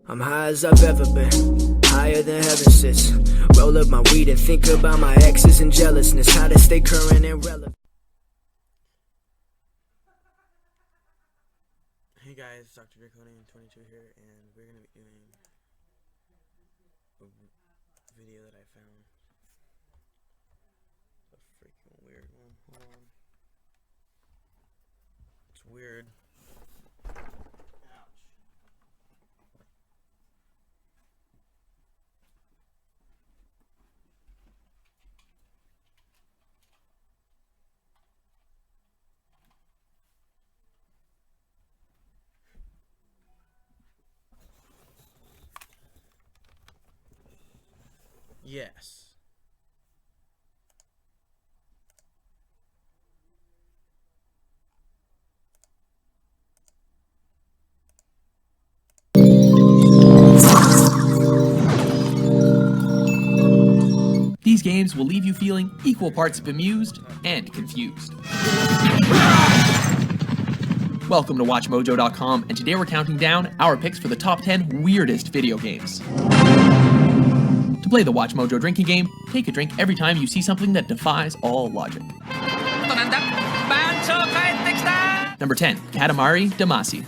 I'm high as I've ever been, higher than heaven sits. Roll up my weed and think about my exes and jealousness, how to stay current and relevant. Hey guys, Dr. Draconian 22 here, and we're gonna be doing a video that I found. A freaking weird one. Hold on. It's weird. Yes. These games will leave you feeling equal parts bemused and confused. Welcome to WatchMojo.com, and today we're counting down our picks for the top 10 weirdest video games. To play the Watch Mojo drinking game, take a drink every time you see something that defies all logic. Number 10, Katamari Damacy.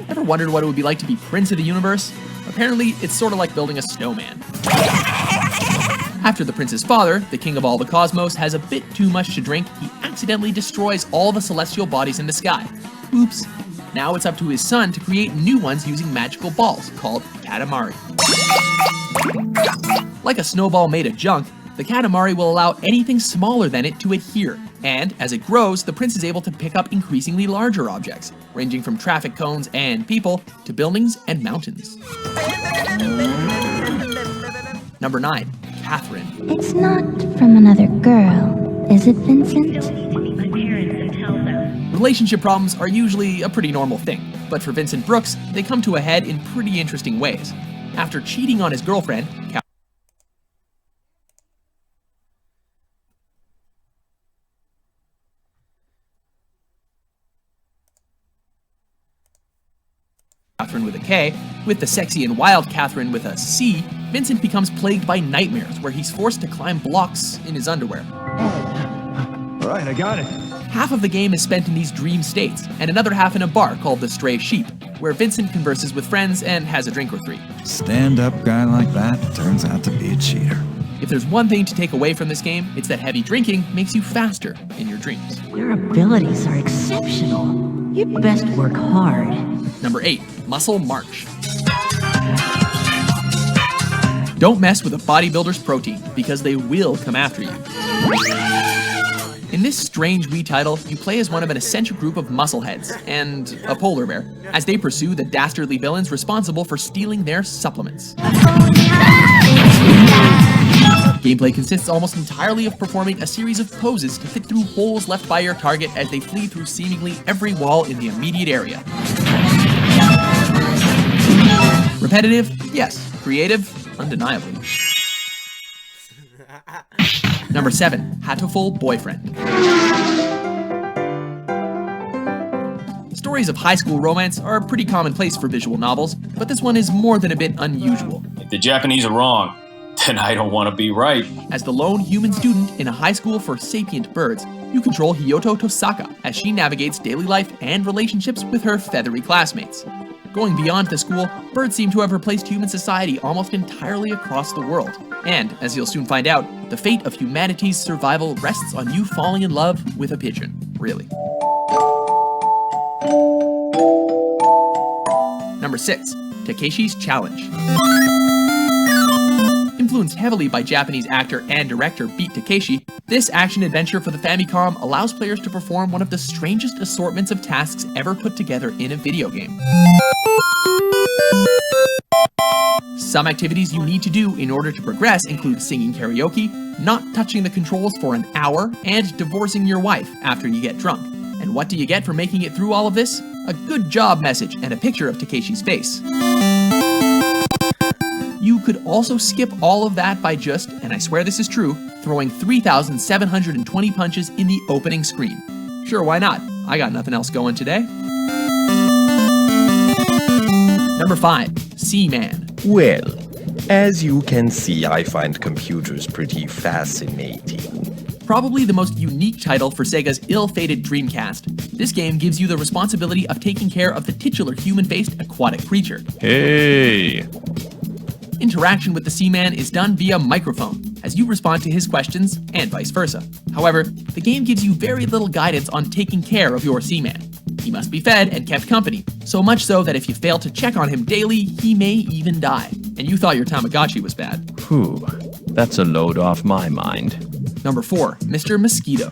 Ever wondered what it would be like to be Prince of the Universe? Apparently, it's sort of like building a snowman. After the prince's father, the king of all the cosmos, has a bit too much to drink, he accidentally destroys all the celestial bodies in the sky. Oops. Now it's up to his son to create new ones using magical balls, called katamari. Like a snowball made of junk, the katamari will allow anything smaller than it to adhere, and as it grows, the prince is able to pick up increasingly larger objects, ranging from traffic cones and people to buildings and mountains. Number 9, Catherine. It's not from another girl, is it, Vincent? Relationship problems are usually a pretty normal thing, but for Vincent Brooks, they come to a head in pretty interesting ways. After cheating on his girlfriend, Catherine with a K, with the sexy and wild Catherine with a C, Vincent becomes plagued by nightmares where he's forced to climb blocks in his underwear. All right, I got it. Half of the game is spent in these dream states, and another half in a bar called the Stray Sheep, where Vincent converses with friends and has a drink or three. Stand-up guy like that turns out to be a cheater. If there's one thing to take away from this game, it's that heavy drinking makes you faster in your dreams. Your abilities are exceptional. You best work hard. Number 8, Muscle March. Don't mess with a bodybuilder's protein, because they will come after you. In this strange Wii title, you play as one of an essential group of muscleheads and a polar bear, as they pursue the dastardly villains responsible for stealing their supplements. Gameplay consists almost entirely of performing a series of poses to fit through holes left by your target as they flee through seemingly every wall in the immediate area. Repetitive? Yes. Creative? Undeniably. Number 7, Hatoful Boyfriend. Stories of high school romance are pretty commonplace for visual novels, but this one is more than a bit unusual. If the Japanese are wrong, then I don't want to be right. As the lone human student in a high school for sapient birds, you control Hyoto Tosaka as she navigates daily life and relationships with her feathery classmates. Going beyond the school, birds seem to have replaced human society almost entirely across the world. And, as you'll soon find out, the fate of humanity's survival rests on you falling in love with a pigeon. Really. Number 6, Takashis Challenge. Influenced heavily by Japanese actor and director Beat Takeshi, this action-adventure for the Famicom allows players to perform one of the strangest assortments of tasks ever put together in a video game. Some activities you need to do in order to progress include singing karaoke, not touching the controls for an hour, and divorcing your wife after you get drunk. And what do you get for making it through all of this? A good job message and a picture of Takeshi's face. You could also skip all of that by just, and I swear this is true, throwing 3,720 punches in the opening screen. Sure, why not? I got nothing else going today. Number 5. Seaman. Well, as you can see, I find computers pretty fascinating. Probably the most unique title for Sega's ill-fated Dreamcast, this game gives you the responsibility of taking care of the titular human-faced aquatic creature. Hey! Interaction with the Seaman is done via microphone, as you respond to his questions, and vice versa. However, the game gives you very little guidance on taking care of your Seaman. He must be fed and kept company, so much so that if you fail to check on him daily, he may even die. And you thought your Tamagotchi was bad. Whew, that's a load off my mind. Number 4. Mr. Mosquito.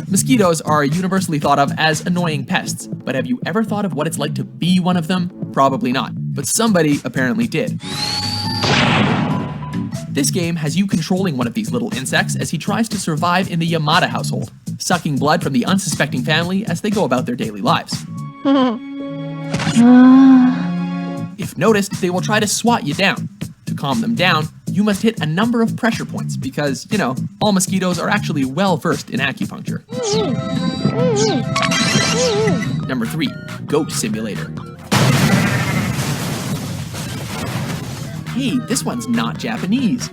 Mosquitoes are universally thought of as annoying pests, but have you ever thought of what it's like to be one of them? Probably not, but somebody apparently did. This game has you controlling one of these little insects as he tries to survive in the Yamada household, sucking blood from the unsuspecting family as they go about their daily lives. If noticed, they will try to swat you down. To calm them down, you must hit a number of pressure points because, you know, all mosquitoes are actually well versed in acupuncture. Number 3. Goat Simulator. Hey, this one's not Japanese.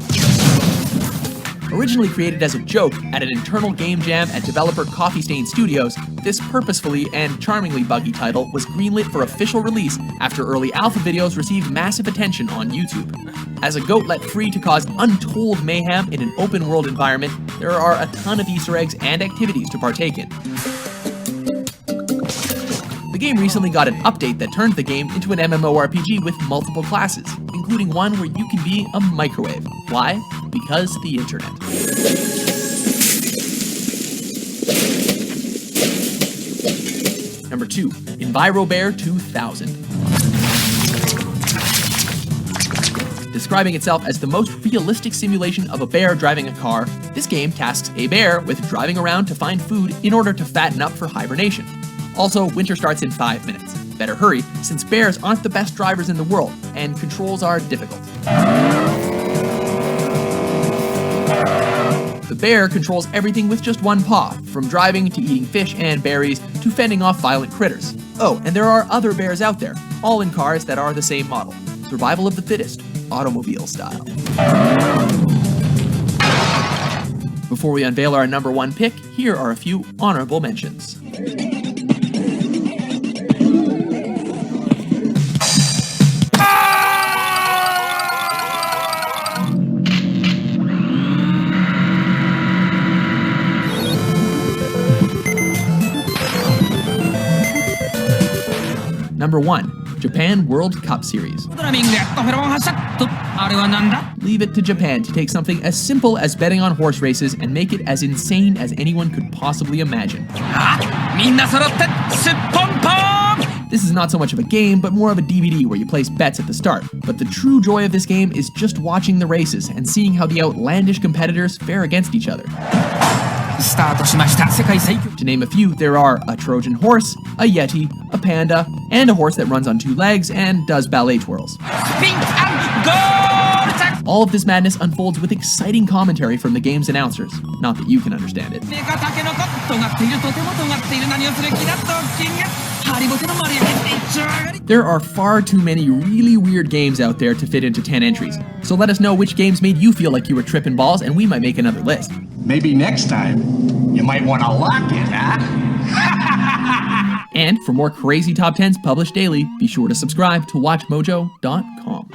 Originally created as a joke at an internal game jam at developer Coffee Stain Studios, this purposefully and charmingly buggy title was greenlit for official release after early alpha videos received massive attention on YouTube. As a goat let free to cause untold mayhem in an open world environment, there are a ton of Easter eggs and activities to partake in. The game recently got an update that turned the game into an MMORPG with multiple classes, including one where you can be a microwave. Why? Because the internet. Number 2. EnviroBear 2000. Describing itself as the most realistic simulation of a bear driving a car, this game tasks a bear with driving around to find food in order to fatten up for hibernation. Also, winter starts in 5 minutes. Better hurry, since bears aren't the best drivers in the world, and controls are difficult. The bear controls everything with just one paw, from driving to eating fish and berries to fending off violent critters. Oh, and there are other bears out there, all in cars that are the same model. Survival of the fittest, automobile style. Before we unveil our number 1 pick, here are a few honorable mentions. Number 1. Japan World Cup Series. Leave it to Japan to take something as simple as betting on horse races and make it as insane as anyone could possibly imagine. This is not so much of a game, but more of a DVD where you place bets at the start. But the true joy of this game is just watching the races and seeing how the outlandish competitors fare against each other. To name a few, there are a Trojan horse, a Yeti, a panda, and a horse that runs on 2 legs and does ballet twirls. All of this madness unfolds with exciting commentary from the game's announcers. Not that you can understand it. There are far too many really weird games out there to fit into 10 entries. So let us know which games made you feel like you were tripping balls, and we might make another list. Maybe next time, you might want to lock it, huh? And for more crazy top 10s published daily, be sure to subscribe to WatchMojo.com.